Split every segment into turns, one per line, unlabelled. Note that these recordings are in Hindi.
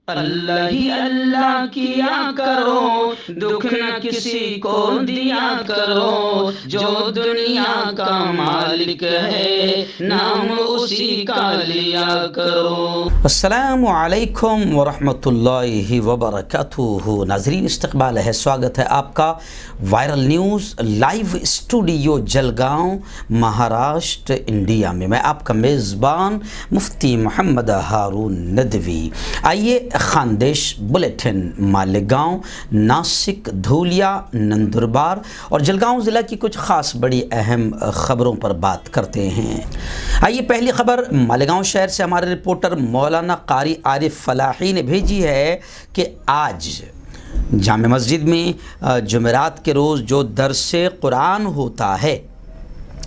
अल्लाह ही अल्लाह किया करो, दुख न किसी को दिया करो, जो दुनिया का मालिक है नाम उसी का लिया करो।
अस्सलामु अलैकुम वरहमतुल्लाहि वबरकातुहू। नाज़रीन, इस्तक़बाल है, स्वागत है आपका viral news live studio Jalgaon, Maharashtra, India में। मैं आपका मेज़बान मुफ्ती मोहम्मद हारून नदवी। आइए खानदेश बुलेटिन मालेगांव, नासिक, धूलिया, नंदुरबार और जलगांव ज़िला की कुछ ख़ास बड़ी अहम ख़बरों पर बात करते हैं। आइए पहली ख़बर मालेगांव शहर से हमारे रिपोर्टर मौलाना कारी आरिफ फलाही ने भेजी है कि आज जामे मस्जिद में जुमेरात के रोज़ जो दरसे कुरान होता है,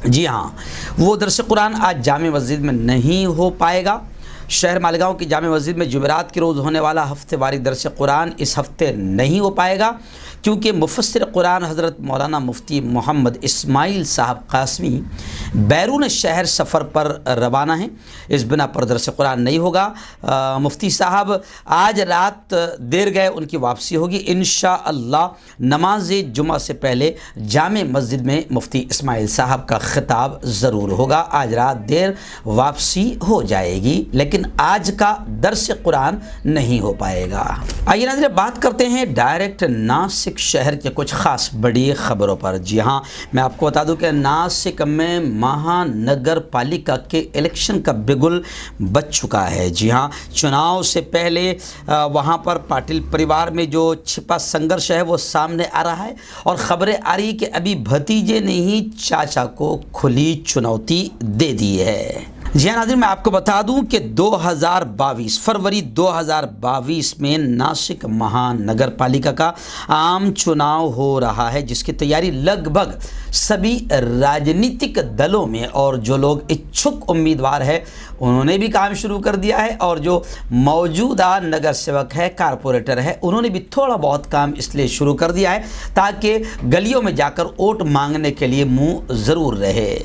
जी हाँ, वो दरसे कुरान आज जामे मस्जिद में नहीं हो पाएगा। शहर मालेगांव की जामे मस्जिद में जुमेरात के रोज़ होने वाला हफ्तेवारी दरस कुरान इस हफ्ते नहीं हो पाएगा, क्योंकि मुफस्सिर कुरान हज़रत मौलाना मुफ्ती मोहम्मद इस्माइल साहब कासमी बैरून शहर सफ़र पर रवाना हैं। इस बिना पर दरस कुरान नहीं होगा। मुफ्ती साहब आज रात देर गए उनकी वापसी होगी। इंशाअल्लाह नमाज जुमा से पहले जामे मस्जिद में मुफ्ती इस्माइल साहब का खिताब ज़रूर होगा। आज रात देर वापसी हो जाएगी, लेकिन आज का दरस कुरान नहीं हो पाएगा। आइए नाज़रीन, बात करते हैं डायरेक्ट नासिक शहर के कुछ ख़ास बड़ी ख़बरों पर। जी हाँ, मैं आपको बता दूं कि नासिक में महानगर पालिका के इलेक्शन का बिगुल बज चुका है। जी हाँ, चुनाव से पहले वहाँ पर पाटिल परिवार में जो छिपा संघर्ष है वो सामने आ रहा है और ख़बरें आ रही कि अभी भतीजे ने ही चाचा को खुली चुनौती दे दी है। जी हाँ नाज़रीन, मैं आपको बता दूं कि 2022 फरवरी 2022 में नासिक महानगर पालिका का आम चुनाव हो रहा है, जिसकी तैयारी लगभग सभी राजनीतिक दलों में और जो लोग इच्छुक उम्मीदवार हैं उन्होंने भी काम शुरू कर दिया है, और जो मौजूदा नगर सेवक है, कारपोरेटर है, उन्होंने भी थोड़ा बहुत काम इसलिए शुरू कर दिया है ताकि गलियों में जाकर वोट मांगने के लिए मुंह ज़रूर रहे।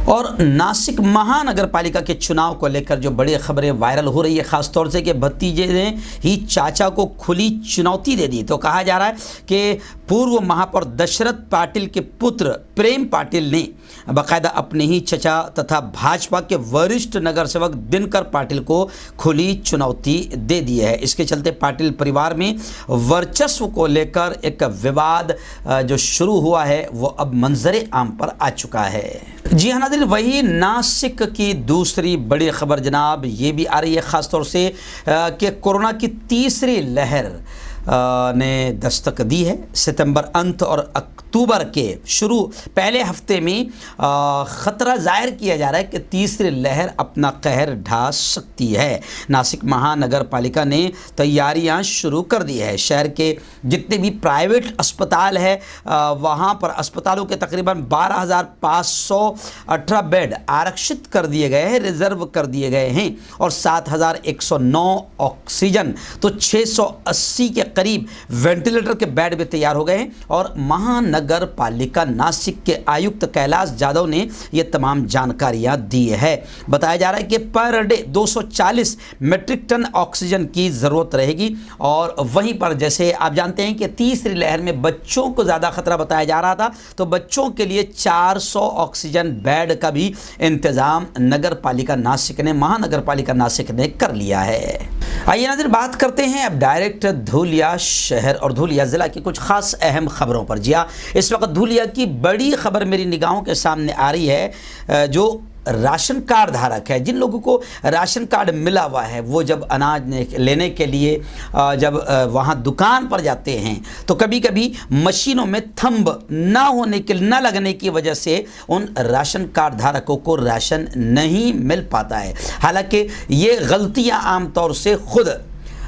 और नासिक महानगर पालिका के चुनाव को लेकर जो बड़ी खबरें वायरल हो रही है, ख़ासतौर से कि भतीजे ने ही चाचा को खुली चुनौती दे दी। तो कहा जा रहा है कि पूर्व महापौर दशरथ पाटिल के पुत्र प्रेम पाटिल ने बाकायदा अपने ही चचा तथा भाजपा के वरिष्ठ नगर सेवक दिनकर पाटिल को खुली चुनौती दे दी है। इसके चलते पाटिल परिवार में वर्चस्व को लेकर एक विवाद जो शुरू हुआ है वो अब मंजरे आम पर आ चुका है। जी हाँ नाज़रीन, वही नासिक की दूसरी बड़ी खबर जनाब ये भी आ रही है, ख़ासतौर से कि कोरोना की तीसरी लहर ने दस्तक दी है। सितंबर अंत और अक्टूबर के शुरू पहले हफ्ते में ख़तरा ज़ाहिर किया जा रहा है कि तीसरी लहर अपना कहर ढा सकती है। नासिक महानगर पालिका ने तैयारियां शुरू कर दी है। शहर के जितने भी प्राइवेट अस्पताल है वहां पर अस्पतालों के तकरीबन 12,518 बेड आरक्षित कर दिए गए हैं, रिजर्व कर दिए गए हैं, और 7,109 ऑक्सीजन तो 680 के करीब वेंटिलेटर के बेड भी तैयार हो गए हैं। और महानगर पालिका नासिक के आयुक्त कैलाश जाधव ने ये तमाम जानकारियां दी है। बताया जा रहा है कि per day 240 metric ton oxygen की ज़रूरत रहेगी। और वहीं पर जैसे आप जानते हैं कि तीसरी लहर में बच्चों को ज़्यादा खतरा बताया जा रहा था, तो बच्चों के लिए 400 ऑक्सीजन बेड का भी इंतज़ाम नगर पालिका नासिक ने, महानगर पालिका नासिक ने कर लिया है। आइए नाज़रीन, बात करते हैं अब डायरेक्ट धूलिया शहर और धूलिया ज़िला की कुछ ख़ास अहम खबरों पर। जी हाँ, इस वक्त धूलिया की बड़ी खबर मेरी निगाहों के सामने आ रही है। जो राशन कार्ड धारक है, जिन लोगों को राशन कार्ड मिला हुआ है, वो जब अनाज लेने के लिए जब वहाँ दुकान पर जाते हैं तो कभी कभी मशीनों में थंब ना लगने की वजह से उन राशन कार्ड धारकों को राशन नहीं मिल पाता है। हालांकि ये गलतियाँ आमतौर से खुद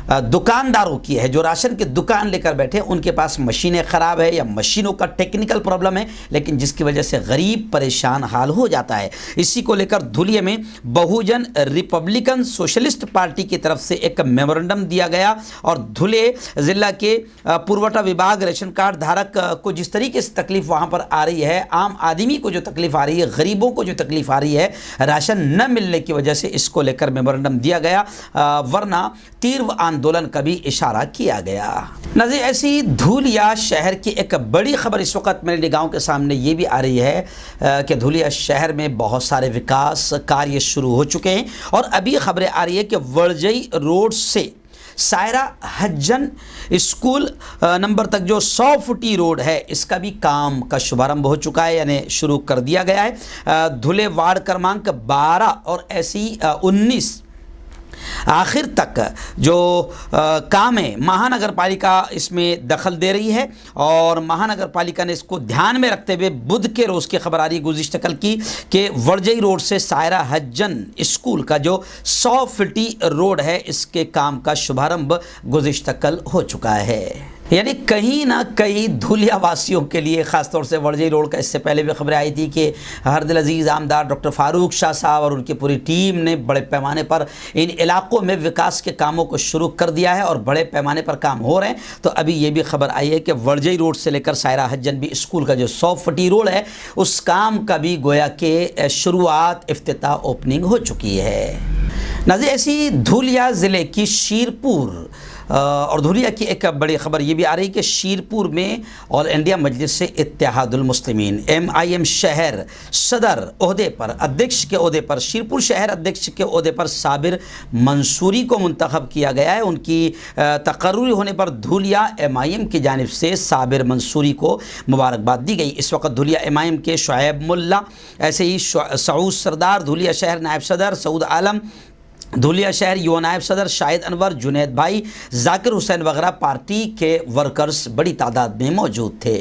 दुकानदारों की है। जो राशन की दुकान लेकर बैठे उनके पास मशीनें ख़राब है या मशीनों का टेक्निकल प्रॉब्लम है, लेकिन जिसकी वजह से गरीब परेशान हाल हो जाता है। इसी को लेकर धुलिया में बहुजन रिपब्लिकन सोशलिस्ट पार्टी की तरफ से एक मेमोरेंडम दिया गया और धुले ज़िला के पुरवठा विभाग रेशन कार्ड धारक को जिस तरीके से तकलीफ़ वहाँ पर आ रही है, आम आदमी को जो तकलीफ़ आ रही है, गरीबों को जो तकलीफ़ आ रही है राशन न मिलने की वजह से, इसको लेकर मेमोरेंडम दिया गया। वरना तीव्र आंदोलन का भी इशारा किया गया। नाज़रीन, ऐसी धूलिया शहर की एक बड़ी खबर इस वक्त मेरी निगाहों के सामने ये भी आ रही है कि धूलिया शहर में बहुत सारे विकास कार्य शुरू हो चुके हैं और अभी खबरें आ रही है कि वड़जई रोड से सायरा हज्जन स्कूल नंबर तक जो 100 फुटी रोड है, इसका भी काम का शुभारंभ हो चुका है, यानी शुरू कर दिया गया है। धुले वार्ड क्रमांक 12 और ऐसी 19 आखिर तक जो काम है, महानगर पालिका इसमें दखल दे रही है और महानगर पालिका ने इसको ध्यान में रखते हुए बुध के रोज़ की खबर आ रही गुज़िश्ता कल की कि वड़जई रोड से सायरा हज्जन स्कूल का जो 100 फुटी रोड है, इसके काम का शुभारंभ गुज़िश्ता कल हो चुका है। यानी कहीं ना कहीं धुलिया वासियों के लिए, ख़ासतौर से वड़जई रोड का इससे पहले भी खबरें आई थी कि हरदिल अजीज़ आमदार डॉक्टर फारूक शाह साहब और उनकी पूरी टीम ने बड़े पैमाने पर इन इलाकों में विकास के कामों को शुरू कर दिया है और बड़े पैमाने पर काम हो रहे हैं। तो अभी ये भी खबर आई है कि वड़जई रोड से लेकर सायरा हज्जन भी स्कूल का जो 100 फुटी रोड है, उस काम का भी गोया के शुरुआत, इफ्तिताह, ओपनिंग हो चुकी है। नाज़रीन, ऐसी धुलिया ज़िले की शीरपुर और धुलिया की एक बड़ी खबर ये भी आ रही कि शीरपुर में ऑल इंडिया मजलिस इत्तेहादुल मुस्लिमीन MIM शहर सदर ओहदे पर, अध्यक्ष के ओहदे पर, शीरपुर शहर अध्यक्ष के ओहदे पर साबिर मंसूरी को मुंतखब किया गया है। उनकी तकर्रुरी होने पर धुलिया MIM की जानिब से साबिर मंसूरी को मुबारकबाद दी गई। इस वक्त धुलिया MIM के शुएब मुल्ला, ऐसे ही सऊद सरदार, धुलिया शहर नायब सदर सऊद आलम, धुलिया शहर युवा नायब सदर शाहिद अनवर, जुनैद भाई, जाकिर हुसैन वगैरह पार्टी के वर्कर्स बड़ी तादाद में मौजूद थे।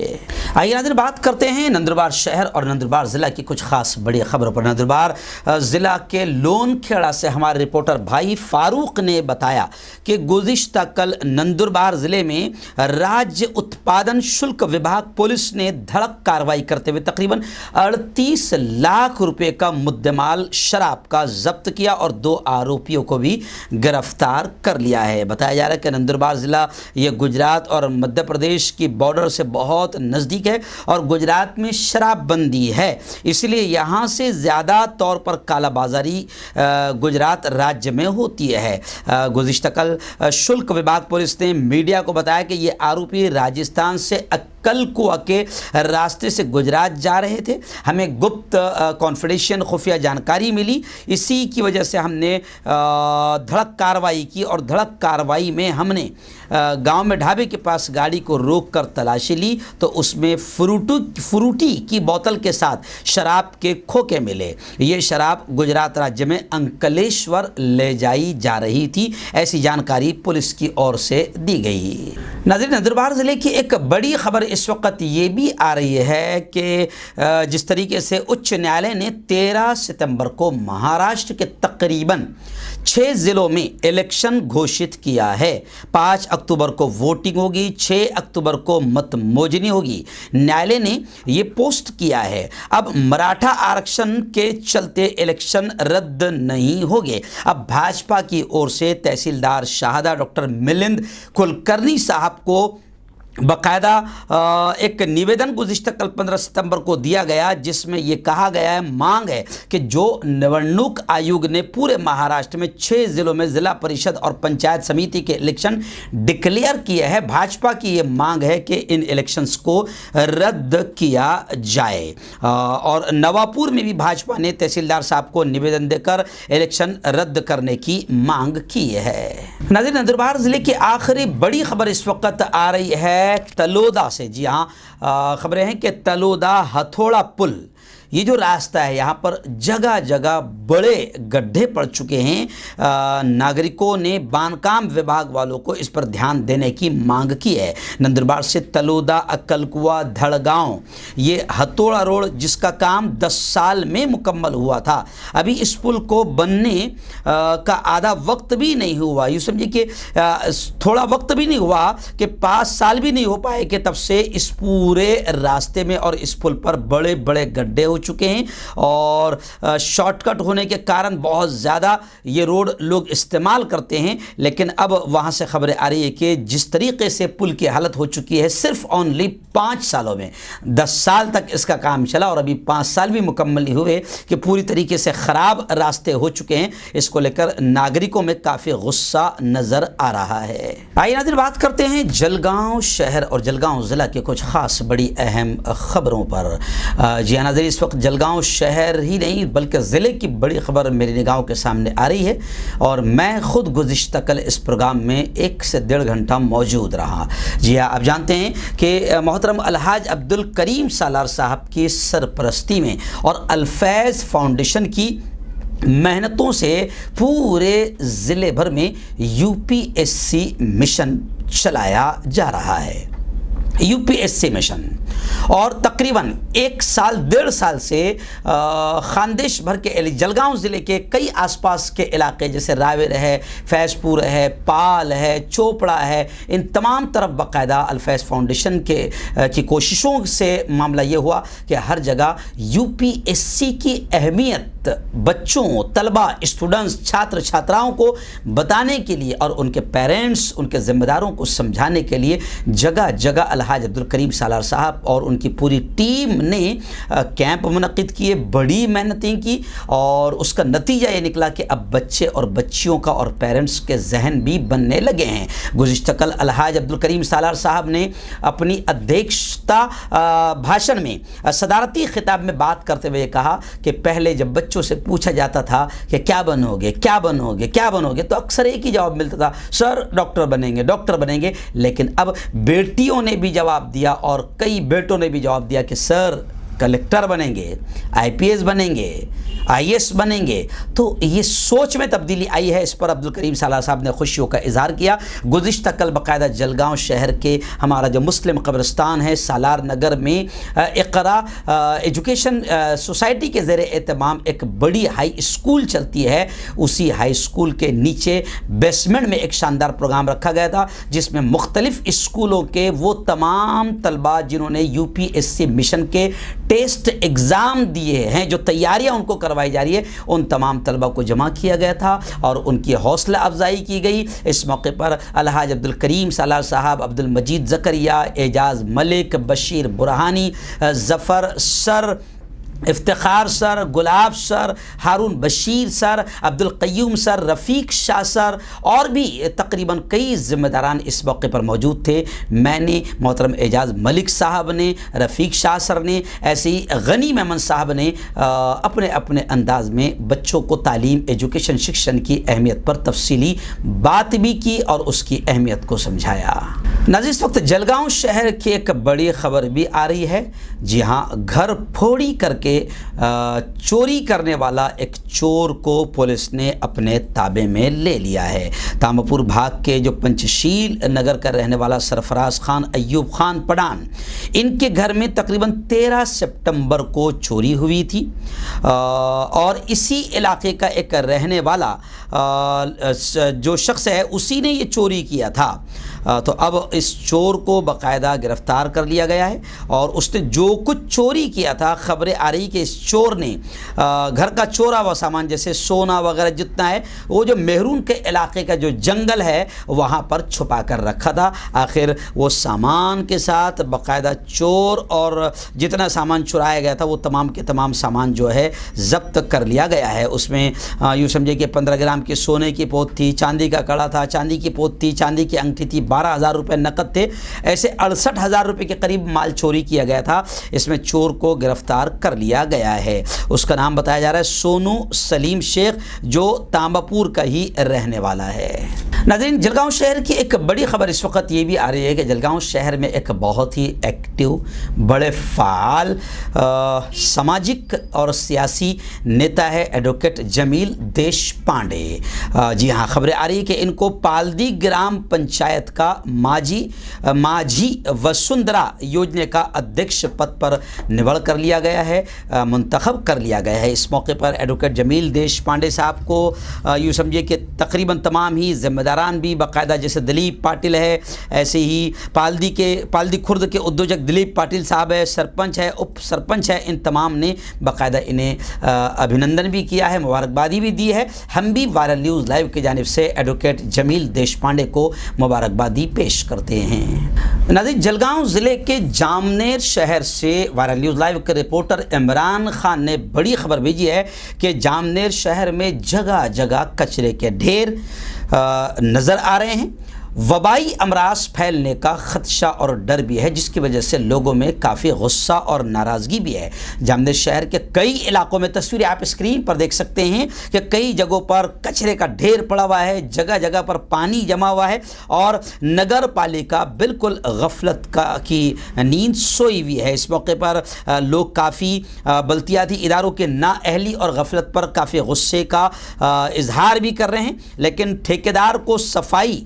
आइए नाज़रीन, बात करते हैं नंदुरबार शहर और नंदुरबार ज़िला की कुछ खास बड़ी खबरों पर। नंदुरबार ज़िला के लोनखेड़ा से हमारे रिपोर्टर भाई फारूक ने बताया कि गुज़िश्ता कल नंदुरबार ज़िले में राज्य उत्पादन शुल्क विभाग पुलिस ने धड़क कार्रवाई करते हुए तकरीबन 38 लाख रुपए का मुद्देमाल शराब का जब्त किया और 2 आरोपियों को भी गिरफ्तार कर लिया है। बताया जा रहा है कि नंदुरबार ज़िला ये गुजरात और मध्य प्रदेश की बॉर्डर से बहुत नज़दीक है और गुजरात में शराबबंदी है, इसलिए यहाँ से ज़्यादा तौर पर कालाबाजारी गुजरात राज्य में होती है। गुज़िश्ता कल शुल्क विभाग पुलिस ने मीडिया को बताया कि ये आरोपी राजस्थान से कलकुआ के रास्ते से गुजरात जा रहे थे। हमें गुप्त कॉन्फिडेंशियल खुफिया जानकारी मिली, इसी की वजह से हमने धड़क कार्रवाई की और धड़क कार्रवाई में हमने गांव में ढाबे के पास गाड़ी को रोककर तलाशी ली तो उसमें फ्रूटी की बोतल के साथ शराब के खोखे मिले। ये शराब गुजरात राज्य में अंकलेश्वर ले जाई जा रही थी, ऐसी जानकारी पुलिस की ओर से दी गई। नाज़रीन, नंदुरबार ज़िले की एक बड़ी खबर इस वक्त ये भी आ रही है कि जिस तरीके से उच्च न्यायालय ने 13 सितंबर को महाराष्ट्र के तकरीबन 6 ज़िलों में इलेक्शन घोषित किया है। 5 अक्टूबर को वोटिंग होगी, 6 अक्टूबर को मतमोजनी होगी। न्यायालय ने ये पोस्ट किया है। अब मराठा आरक्षण के चलते इलेक्शन रद्द नहीं होंगे। अब भाजपा की ओर से तहसीलदार शाहदा डॉक्टर मिलिंद कुलकर्णी साहब को बाकायदा एक निवेदन गुज़िश्ता कल 15 सितंबर को दिया गया, जिसमें यह कहा गया है, मांग है कि जो निवडणूक आयोग ने पूरे महाराष्ट्र में 6 ज़िलों में ज़िला परिषद और पंचायत समिति के इलेक्शन डिक्लेयर किए हैं, भाजपा की ये मांग है कि इन इलेक्शंस को रद्द किया जाए। और नवापुर में भी भाजपा ने तहसीलदार साहब को निवेदन देकर इलेक्शन रद्द करने की मांग की है। नाज़रीन, नंदुरबार ज़िले की आखिरी बड़ी खबर इस वक्त आ रही है तलोदा से। जी हाँ, खबरें हैं कि तलोदा हथौड़ा पुल, ये जो रास्ता है यहाँ पर जगह जगह बड़े गड्ढे पड़ चुके हैं। नागरिकों ने बांधकाम विभाग वालों को इस पर ध्यान देने की मांग की है। नंदुरबार से तलोदा, अक्कलकुआ, धड़गांव, ये हथौड़ा रोड जिसका काम 10 साल में मुकम्मल हुआ था, अभी इस पुल को बनने का आधा वक्त भी नहीं हुआ। यूँ समझिए कि थोड़ा वक्त भी नहीं हुआ कि 5 साल भी नहीं हो पाए कि तब से इस पूरे रास्ते में और इस पुल पर बड़े बड़े गड्ढे हो हो चुके हैं और शॉर्टकट होने के कारण बहुत ज़्यादा ये रोड लोग इस्तेमाल करते हैं। लेकिन अब वहाँ से खबरें आ रही है कि जिस तरीके से पुल की हालत हो चुकी है, सिर्फ ओनली 5 सालों में 10 साल तक इसका काम चला और अभी 5 साल भी मुकम्मल नहीं हुए कि पूरी तरीके से ख़राब रास्ते हो चुके हैं। इसको लेकर नागरिकों में काफ़ी गुस्सा नज़र आ रहा है। आइए नाज़रीन, बात करते हैं जलगांव शहर और जलगांव ज़िला के कुछ ख़ास बड़ी अहम ख़बरों पर। जी हाँ नाज़रीन, इस वक्त जलगांव शहर ही नहीं बल्कि ज़िले की बड़ी ख़बर मेरी निगाहों के सामने आ रही है और मैं ख़ुद गुज़िश्ता कल इस प्रोग्राम में 1 से 1.5 घंटा मौजूद रहा। जी हाँ, आप जानते हैं कि मोहतरम अलहाज अब्दुल करीम सालार साहब की सरपरस्ती में और अल-फैज़ फाउंडेशन की मेहनतों से पूरे ज़िले भर में UPSC मिशन चलाया जा रहा है। UPSC मिशन और तकरीबन 1 साल 1.5 साल से खानदेश भर के जलगांव ज़िले के कई आसपास के इलाके जैसे रावेर है, फैज़पुर है, पाल है, चोपड़ा है, इन तमाम तरफ बाकायदा अल-फैज़ फाउंडेशन की कोशिशों से मामला ये हुआ कि हर जगह UPSC की अहमियत बच्चों, तलबा, स्टूडेंट्स, छात्र छात्राओं को बताने के लिए और उनके पेरेंट्स, उनके ज़िम्मेदारों को समझाने के लिए जगह जगह अलहाज अब्दुल करीम सालार साहब और उनकी पूरी टीम ने कैंप मुनक़िद किए, बड़ी मेहनतें की और उसका नतीजा ये निकला कि अब बच्चे और बच्चियों का और पेरेंट्स के जहन भी बनने लगे हैं। गुज़िश्ता कल अलहाज अब्दुल करीम सालार साहब ने अपनी अध्यक्षता भाषण में सदारती खिताब में बात करते हुए कहा कि पहले जब बच्चों से पूछा जाता था कि क्या बनोगे, क्या बनोगे, क्या बनोगे, तो अक्सर एक ही जवाब मिलता था, सर डॉक्टर बनेंगे, डॉक्टर बनेंगे। लेकिन अब बेटियों ने भी जवाब दिया और कई बेटों ने भी जवाब दिया कि सर कलेक्टर बनेंगे, IPS बनेंगे, IAS बनेंगे। तो ये सोच में तब्दीली आई है। इस पर अब्दुल करीम सालार साहब ने खुशियों का इजहार किया। गुज़िश्ता कल बाकायदा जलगांव शहर के हमारा जो मुस्लिम कब्रिस्तान है सालार नगर में इक़रा एजुकेशन सोसाइटी के ज़ेरे एहतमाम एक बड़ी हाई स्कूल चलती है। उसी हाई स्कूल के नीचे बेसमेंट में एक शानदार प्रोग्राम रखा गया था जिसमें मुख्तलिफ़ स्कूलों के वो तमाम तलबा जिन्होंने UPSC मिशन के टेस्ट एग्ज़ाम दिए हैं, जो तैयारियां उनको करवाई जा रही है, उन तमाम तलबा को जमा किया गया था और उनकी हौसला अफजाई की गई। इस मौके पर अलहाज अब्दुल करीम सालार साहब, अब्दुल मजीद ज़करिया, एजाज़ मलिक, बशीर बुरहानी, ज़फ़र सर, इफ्तिखार सर, गुलाब सर, हारून बशीर सर, अब्दुल क़य्यूम सर, रफ़ीक शाह सर और भी तकरीबन कई ज़िम्मेदारान इस मौके पर मौजूद थे। मैंने, मोहतरम एजाज़ मलिक साहब ने, रफ़ीक शाह सर ने, ऐसे ही गनी मेमन साहब ने अपने अपने अंदाज में बच्चों को तालीम, एजुकेशन, शिक्षण की अहमियत पर तफसीली बात भी की और उसकी अहमियत को समझाया। नाज़रीन, इस वक्त जलगांव शहर की एक बड़ी ख़बर भी आ रही है। जी हाँ, घर फोड़ी करके चोरी करने वाला एक चोर को पुलिस ने अपने ताबे में ले लिया है। तामापुर भाग के जो पंचशील नगर का रहने वाला सरफराज खान, अय्यूब खान पठान, इनके घर में तकरीबन 13 सितंबर को चोरी हुई थी और इसी इलाके का एक रहने वाला जो शख्स है उसी ने ये चोरी किया था। तो अब इस चोर को बाकायदा गिरफ़्तार कर लिया गया है और उसने जो कुछ चोरी किया था, ख़बरें आ रही कि इस चोर ने घर का चोरा हुआ सामान जैसे सोना वगैरह जितना है वो जो मेहरून के इलाके का जो जंगल है वहाँ पर छुपा कर रखा था। आखिर वो सामान के साथ बाकायदा चोर और जितना सामान चुराया गया था वो तमाम के तमाम सामान जो है ज़ब्त कर लिया गया है। उसमें यूँ समझे कि 15 ग्राम की सोने की पोत थी, चांदी का कड़ा था, चांदी की पोत थी, चांदी की अंगूठी थी, 12,000 रुपये नकद थे। ऐसे 68,000 रुपये के करीब माल चोरी किया गया था। इसमें चोर को गिरफ्तार कर लिया गया है। उसका नाम बताया जा रहा है सोनू सलीम शेख, जो तांबापुर का ही रहने वाला है। नाज़रीन, जलगांव शहर की एक बड़ी खबर इस वक्त ये भी आ रही है कि जलगांव शहर में एक बहुत ही एक्टिव, बड़े फ़ाल सामाजिक और सियासी नेता है एडवोकेट जमील देशपांडे। जी हाँ, खबरें आ रही है कि इनको पालदी ग्राम पंचायत का का माझी वसुंधरा योजना का अध्यक्ष पद पर निवड़ कर लिया गया है, मुंतखब कर लिया गया है। इस मौके पर एडवोकेट जमील देश पांडे साहब को यूँ समझिए कि तकरीबन तमाम ही जिम्मेदारान भी बाकायदा, जैसे दिलीप पाटिल है, ऐसे ही पालदी खुर्द के उद्योजक दिलीप पाटिल साहब है, सरपंच है, उप सरपंच है, इन तमाम ने बाकायदा इन्हें अभिनंदन भी किया है, मुबारकबादी भी दी है। हम भी वायरल न्यूज़ लाइव की जानिब से एडवोकेट जमील देश पांडे को मुबारकबादी पेश करते हैं। नाज़रीन, जलगांव ज़िले के जामनेर शहर से वायरल न्यूज़ लाइव के रिपोर्टर इमरान खान ने बड़ी खबर भेजी है कि जामनेर शहर में जगह जगह कचरे के ढेर नज़र आ रहे हैं। वबाई अमराज फैलने का खदशा और डर भी है, जिसकी वजह से लोगों में काफ़ी गुस्सा और नाराज़गी भी है। जामनेर शहर के कई इलाकों में तस्वीरें आप स्क्रीन पर देख सकते हैं कि कई जगहों पर कचरे का ढेर पड़ा हुआ है, जगह जगह पर पानी जमा हुआ है और नगर पालिका बिल्कुल गफलत की नींद सोई हुई है। इस मौके पर लोग काफ़ी बल्दियाती इदारों के नाअहली और गफलत पर काफ़ी गुस्से का इजहार भी कर रहे हैं, लेकिन ठेकेदार को सफाई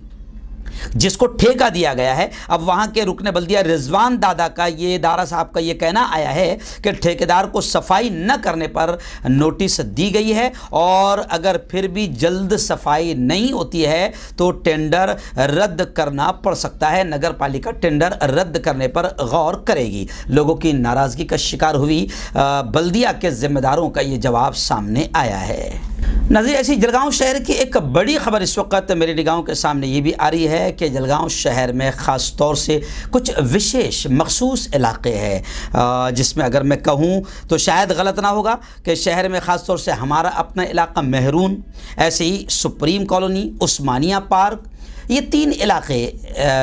जिसको ठेका दिया गया है, अब वहाँ के रुकने बल्दिया रिजवान दारा साहब का ये कहना आया है कि ठेकेदार को सफाई न करने पर नोटिस दी गई है और अगर फिर भी जल्द सफाई नहीं होती है तो टेंडर रद्द करना पड़ सकता है। नगर पालिका टेंडर रद्द करने पर गौर करेगी। लोगों की नाराज़गी का शिकार हुई बल्दिया के जिम्मेदारों का ये जवाब सामने आया है। नाज़रीन, ऐसी जलगांव शहर की एक बड़ी खबर इस वक्त मेरी निगाहों के सामने ये भी आ रही है कि जलगांव शहर में ख़ास तौर से कुछ विशेष मखसूस इलाके हैं, जिसमें अगर मैं कहूँ तो शायद गलत ना होगा कि शहर में ख़ास तौर से हमारा अपना इलाका मेहरून, ऐसे ही सुप्रीम कॉलोनी, उस्मानिया पार्क, ये 3 इलाके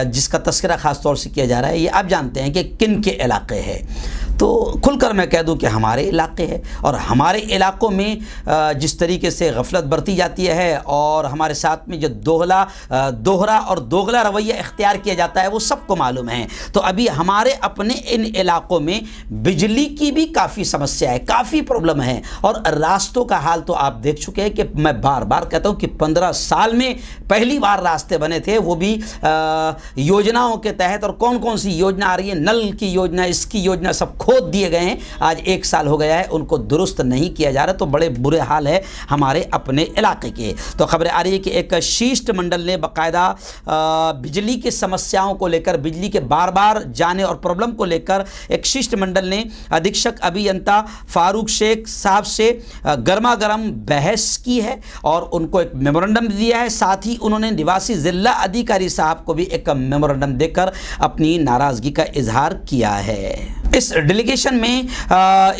जिसका तस्करा ख़ास तौर से किया जा रहा है। ये आप जानते हैं कि किन के इलाके हैं, तो खुलकर मैं कह दूं कि हमारे इलाके हैं और हमारे इलाकों में जिस तरीके से गफलत बरती जाती है और हमारे साथ में जो दोहरा और दोगला रवैया इख्तियार किया जाता है वो सबको मालूम है। तो अभी हमारे अपने इन इलाकों में बिजली की भी काफ़ी समस्या है, काफ़ी प्रॉब्लम है और रास्तों का हाल तो आप देख चुके हैं कि मैं बार बार कहता हूँ कि 15 साल में पहली बार रास्ते बने थे, वो भी योजनाओं के तहत। और कौन कौन सी योजना आ रही है, नल की योजना, इसकी योजना, सब खोद दिए गए हैं। आज 1 साल हो गया है, उनको दुरुस्त नहीं किया जा रहा, तो बड़े बुरे हाल है हमारे अपने इलाके के। तो खबरें आ रही है कि एक शिष्टमंडल ने बाकायदा बिजली की समस्याओं को लेकर, बिजली के बार बार जाने और प्रॉब्लम को लेकर एक शिष्टमंडल ने अधीक्षक अभियंता फारूक शेख साहब से गर्मा गर्म बहस की है और उनको एक मेमोरेंडम दिया है। साथ ही उन्होंने निवासी जिला अधिकारी साहब को भी एक मेमोरेंडम देकर अपनी नाराजगी का इजहार किया है। इस डेलीगेशन में,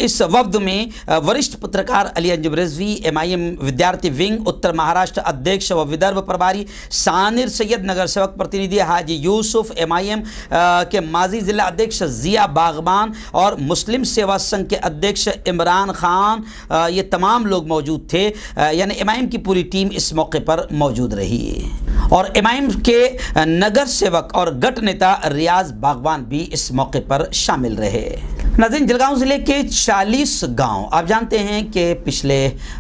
इस वफ्द में वरिष्ठ पत्रकार अली अंजुम रिजवी, MIM विद्यार्थी विंग उत्तर महाराष्ट्र अध्यक्ष व विदर्भ प्रभारी सानिर सैयद, नगर सेवक प्रतिनिधि हाजी यूसुफ, MIM के माजी जिला अध्यक्ष जिया बागबान और मुस्लिम सेवा संघ के अध्यक्ष इमरान खान, ये तमाम लोग मौजूद थे। यानी MIM की पूरी टीम इस मौके पर मौजूद रही और MIM के नगर सेवक और गट नेता रियाज बागवान भी इस मौके पर शामिल रहे। नाज़रीन, जलगांव ज़िले के 40 गांव, आप जानते हैं कि पिछले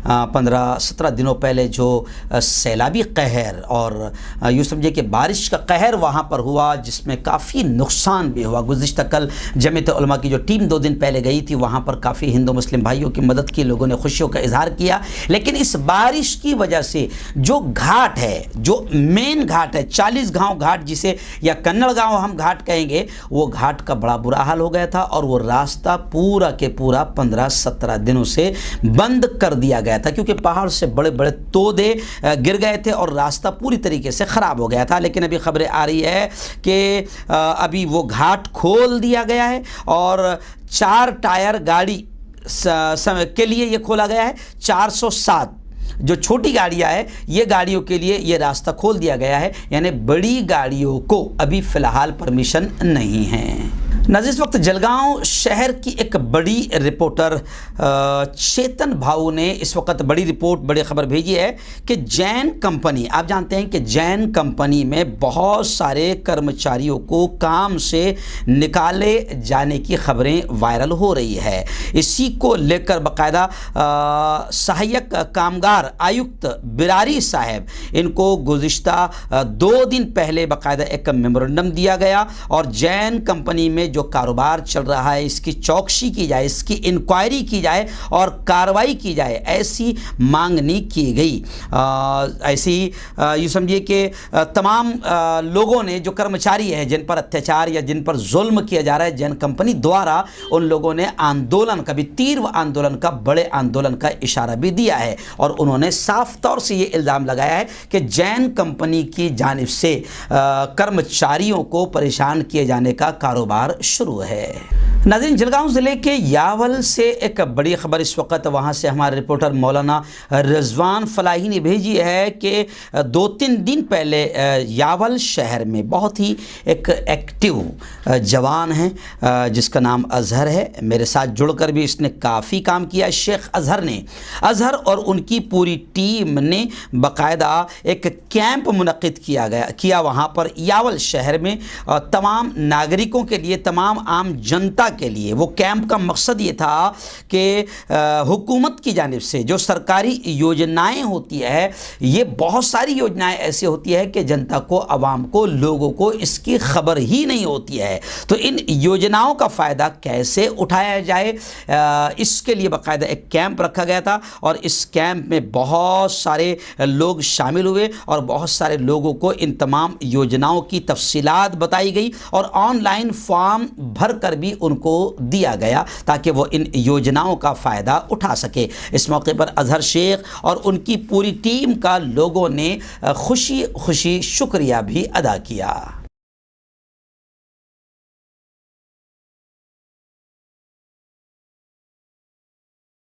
15-17 दिनों पहले जो सैलाबी कहर और यूँ समझिए कि बारिश का कहर वहाँ पर हुआ, जिसमें काफ़ी नुकसान भी हुआ। गुज़िश्ता कल जमीयत उलमा की जो टीम 2 दिन पहले गई थी, वहाँ पर काफ़ी हिंदू मुस्लिम भाइयों की मदद की, लोगों ने खुशियों का इजहार किया। लेकिन इस बारिश की वजह से जो घाट है, जो मेन घाट है, 40 गाँव घाट जिसे, या कन्नड़ गाँव हम घाट कहेंगे, वो घाट का बड़ा बुरा हाल हो गया था और वो रास्ता पूरा के पूरा 15-17 दिनों से बंद कर दिया गया था, क्योंकि पहाड़ से बड़े बड़े तोदे गिर गए थे और रास्ता पूरी तरीके से ख़राब हो गया था। लेकिन अभी खबरें आ रही है कि अभी वो घाट खोल दिया गया है और 4 टायर गाड़ी के लिए ये खोला गया है। 407 जो छोटी गाड़ियां है, ये गाड़ियों के लिए ये रास्ता खोल दिया गया है, यानी बड़ी गाड़ियों को अभी फ़िलहाल परमिशन नहीं है। नाज़रीन, इस वक्त जलगांव शहर की एक बड़ी रिपोर्टर चेतन भाऊ ने इस वक्त बड़ी रिपोर्ट, बड़ी खबर भेजी है कि जैन कंपनी, आप जानते हैं कि जैन कंपनी में बहुत सारे कर्मचारियों को काम से निकाले जाने की खबरें वायरल हो रही है। इसी को लेकर बाकायदा सहायक कामगार आयुक्त बिरारी साहब, इनको गुज़िश्ता 2 दिन पहले बाकायदा एक मेमोरेंडम दिया गया और जैन कंपनी में जो कारोबार चल रहा है इसकी चौकसी की जाए, इसकी इंक्वायरी की जाए और कार्रवाई की जाए, ऐसी मांगनी की गई। ऐसी यूँ समझिए कि तमाम लोगों ने, जो कर्मचारी हैं जिन पर अत्याचार या जिन पर जुल्म किया जा रहा है जैन कंपनी द्वारा, उन लोगों ने आंदोलन का भी, तीव्र आंदोलन का, बड़े आंदोलन का इशारा भी दिया है और उन्होंने साफ तौर से ये इल्ज़ाम लगाया है कि जैन कंपनी की जानिब से कर्मचारियों को परेशान किए जाने का कारोबार शुरू है। नाज़रीन, जलगांव ज़िले के यावल से एक बड़ी खबर इस वक्त वहाँ से हमारे रिपोर्टर मौलाना रिजवान फलाही ने भेजी है कि 2-3 दिन पहले यावल शहर में बहुत ही एक एक्टिव जवान है जिसका नाम अज़हर है। मेरे साथ जुड़कर भी इसने काफ़ी काम किया। शेख अज़हर और उनकी पूरी टीम ने बाकायदा एक कैंप मुनक़िद किया वहाँ पर यावल शहर में तमाम नागरिकों के लिए, तमाम आम जनता के लिए। वो कैंप का मकसद ये था कि हुकूमत की जानिब से जो सरकारी योजनाएं होती है, ये बहुत सारी योजनाएं ऐसी होती है कि जनता को, आवाम को, लोगों को इसकी खबर ही नहीं होती है। तो इन योजनाओं का फ़ायदा कैसे उठाया जाए, इसके लिए बाकायदा एक कैंप रखा गया था और इस कैंप में बहुत सारे लोग शामिल हुए और बहुत सारे लोगों को इन तमाम योजनाओं की तफसीलात बताई गई और ऑनलाइन फॉर्म भर कर भी उनको दिया गया ताकि वो इन योजनाओं का फ़ायदा उठा सके। इस मौके पर अज़हर शेख और उनकी पूरी टीम का लोगों ने खुशी खुशी शुक्रिया भी अदा किया।